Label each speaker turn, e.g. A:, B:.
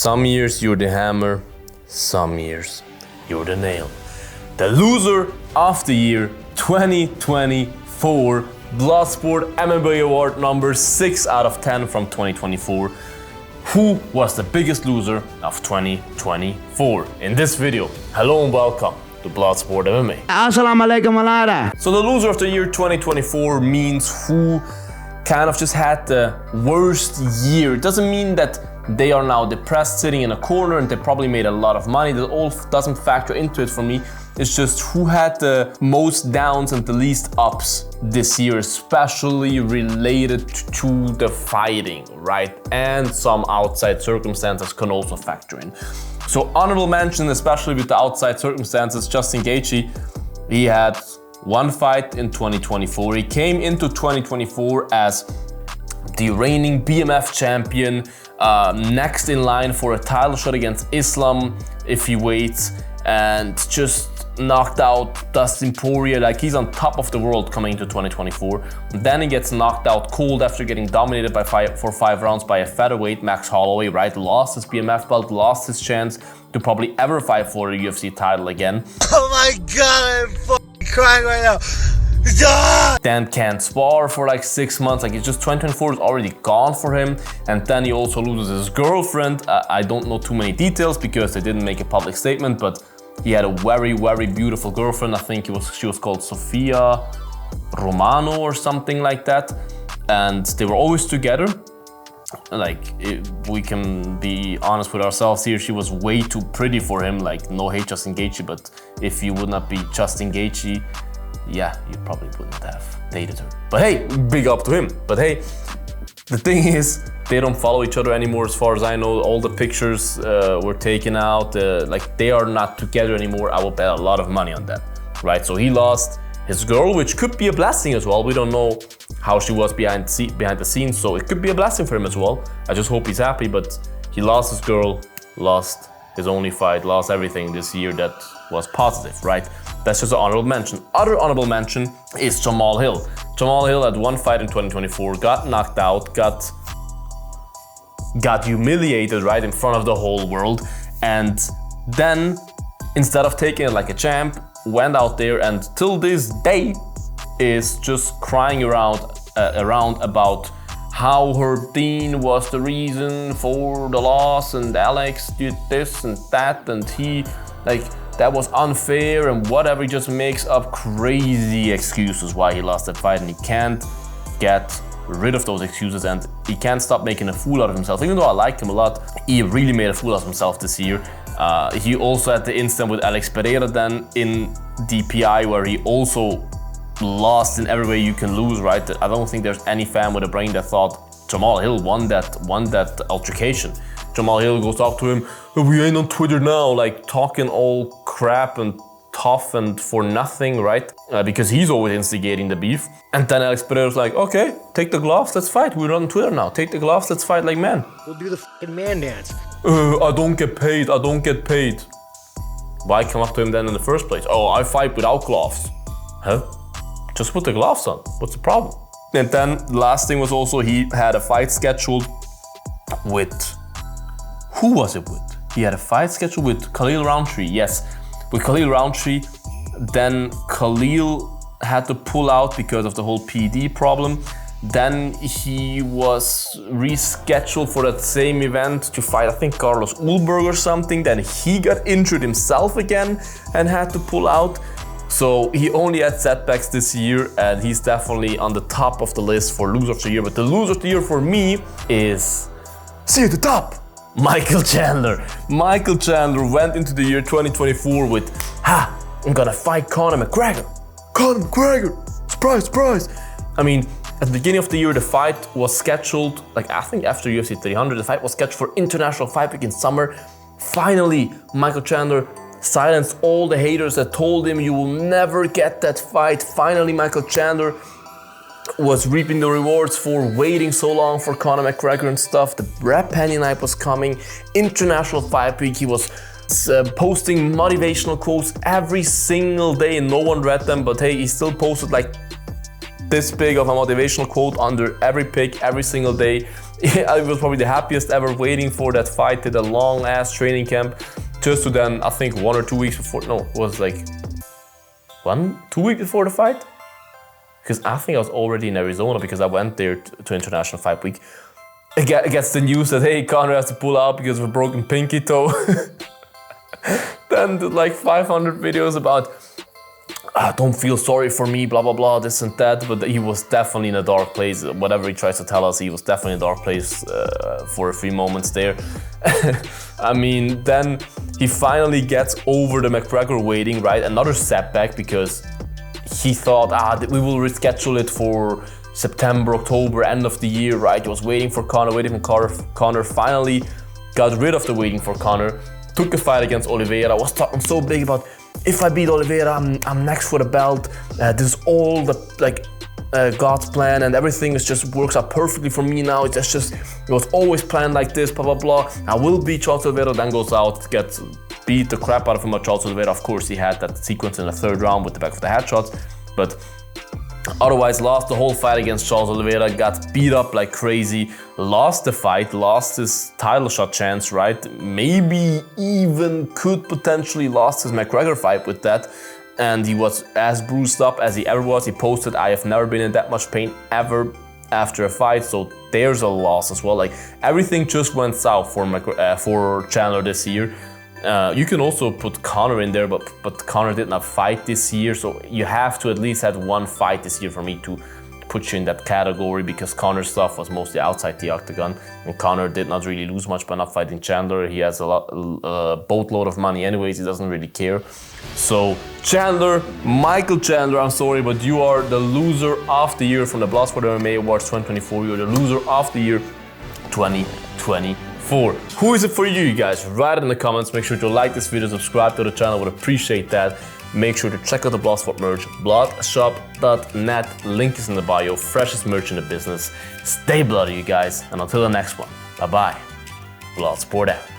A: Some years you're the hammer, some years you're the nail. The loser of the year 2024 Bloodsport MMA Award number 6 out of 10 from 2024. Who was the biggest loser of 2024? In this video, hello and welcome to Bloodsport MMA.
B: Assalamu alaikum alaikum.
A: So the loser of the year 2024 means who kind of just had the worst year. It doesn't mean that they are now depressed sitting in a corner and they probably made a lot of money. That all doesn't factor into it for me. It's just who had the most downs and the least ups this year, especially related to the fighting, right? And some outside circumstances can also factor in. So honorable mention, especially with the outside circumstances, Justin Gaethje. He had one fight in 2024. He came into 2024 as the reigning BMF champion, next in line for a title shot against Islam if he waits, and just knocked out Dustin Poirier. Like, he's on top of the world coming into 2024. Then he gets knocked out cold after getting dominated for 5 rounds by a featherweight, Max Holloway, right? Lost his BMF belt, lost his chance to probably ever fight for a UFC title again.
C: Oh my god, I'm fucking crying right now.
A: Then can't spar for like 6 months. Like, it's just 2024 is already gone for him. And then he also loses his girlfriend. I don't know too many details because they didn't make a public statement, but he had a very, very beautiful girlfriend. I think she was called Sofia Romano or something like that. And they were always together. Like, we can be honest with ourselves here, she was way too pretty for him. Like, no hate Justin Gaethje, but if you would not be Justin Gaethje, yeah, you probably wouldn't have dated her. But hey, big up to him. But hey, the thing is, they don't follow each other anymore as far as I know. All the pictures were taken out. Like, they are not together anymore. I will bet a lot of money on that, right? So he lost his girl, which could be a blessing as well. We don't know how she was behind the scenes, so it could be a blessing for him as well. I just hope he's happy, but he lost his girl, lost his only fight, lost everything this year that was positive, right? That's just an honorable mention. Other honorable mention is Jamal Hill. Jamal Hill had one fight in 2024, got knocked out, got humiliated right in front of the whole world, and then instead of taking it like a champ, went out there and till this day is just crying around about how her dean was the reason for the loss, and Alex did this and that, and he, like, that was unfair and whatever. He just makes up crazy excuses why he lost that fight, and he can't get rid of those excuses, and he can't stop making a fool out of himself. Even though I like him a lot, he really made a fool out of himself this year. He also had the incident with Alex Pereira then in DPI, where he also lost in every way you can lose, right? I don't think there's any fan with a brain that thought Jamal Hill won that altercation. Jamal Hill goes talk to him, we ain't on Twitter now, like talking all crap and tough and for nothing, right? Because he's always instigating the beef. And then Alex Pereira's like, okay, take the gloves, let's fight. We're on Twitter now. Take the gloves, let's fight like men.
C: We'll do the fucking man dance.
A: I don't get paid, I don't get paid. Why come up to him then in the first place? Oh, I fight without gloves. Huh? Just put the gloves on. What's the problem? And then the last thing was also he had a fight scheduled with... Who was it with? He had a fight scheduled with Khalil Roundtree, yes. With Khalil Roundtree, then Khalil had to pull out because of the whole PD problem. Then he was rescheduled for that same event to fight, I think, Carlos Ulberg or something. Then he got injured himself again and had to pull out. So he only had setbacks this year, and he's definitely on the top of the list for loser of the year. But the loser of the year for me is, see at the top, Michael Chandler. Michael Chandler went into the year 2024 with, I'm gonna fight Conor McGregor. Conor McGregor, surprise, surprise. I mean, at the beginning of the year, the fight was scheduled, like I think after UFC 300, the fight was scheduled for International Fight Week in summer. Finally, Michael Chandler silenced all the haters that told him you will never get that fight. Finally, Michael Chandler was reaping the rewards for waiting so long for Conor McGregor and stuff. The Brad Penny night was coming, International Fight Week. He was posting motivational quotes every single day and no one read them, but hey, he still posted like this big of a motivational quote under every pick every single day. Yeah, I was probably the happiest ever waiting for that fight. Did a long ass training camp just to then, I think 1 or 2 weeks before, no, it was like 2 weeks before the fight? Because I think I was already in Arizona because I went there to International Fight Week. It gets the news that, hey, Conor has to pull out because of a broken pinky toe. Then did like 500 videos about, don't feel sorry for me, blah, blah, blah, this and that. But he was definitely in a dark place. Whatever he tries to tell us, he was definitely in a dark place for a few moments there. I mean, then he finally gets over the McGregor waiting, right? Another setback because he thought, we will reschedule it for September, October, end of the year, right? He was waiting for Conor, waiting for Conor. Finally got rid of the waiting for Conor. Took a fight against Oliveira. Was talking so big about, if I beat Oliveira, I'm next for the belt. This is all the God's plan, and everything is just works out perfectly for me now. It was always planned like this, blah, blah, blah. I will beat Charles Oliveira, then goes out, gets beat the crap out of him by Charles Oliveira. Of course, he had that sequence in the 3rd round with the back of the head shots, but otherwise lost the whole fight against Charles Oliveira, got beat up like crazy, lost the fight, lost his title shot chance, right? Maybe even could potentially lost his McGregor fight with that. And he was as bruised up as he ever was. He posted, I have never been in that much pain ever after a fight. So there's a loss as well. Like everything just went south for Chandler this year. You can also put Conor in there, but Conor did not fight this year, so you have to at least have one fight this year for me to put you in that category, because Conor's stuff was mostly outside the octagon, and Conor did not really lose much by not fighting Chandler. He has a boatload of money anyways, he doesn't really care. So Chandler, Michael Chandler, I'm sorry, but you are the loser of the year from the Bloodsport MMA Awards 2024. You're the loser of the year 2024. Who is it for you guys? Write it in the comments. Make sure to like this video, subscribe to the channel, would appreciate that. Make sure to check out the Bloodsport merch, bloodshop.net, link is in the bio, freshest merch in the business. Stay bloody, you guys, and until the next one, bye-bye. Bloodsport out.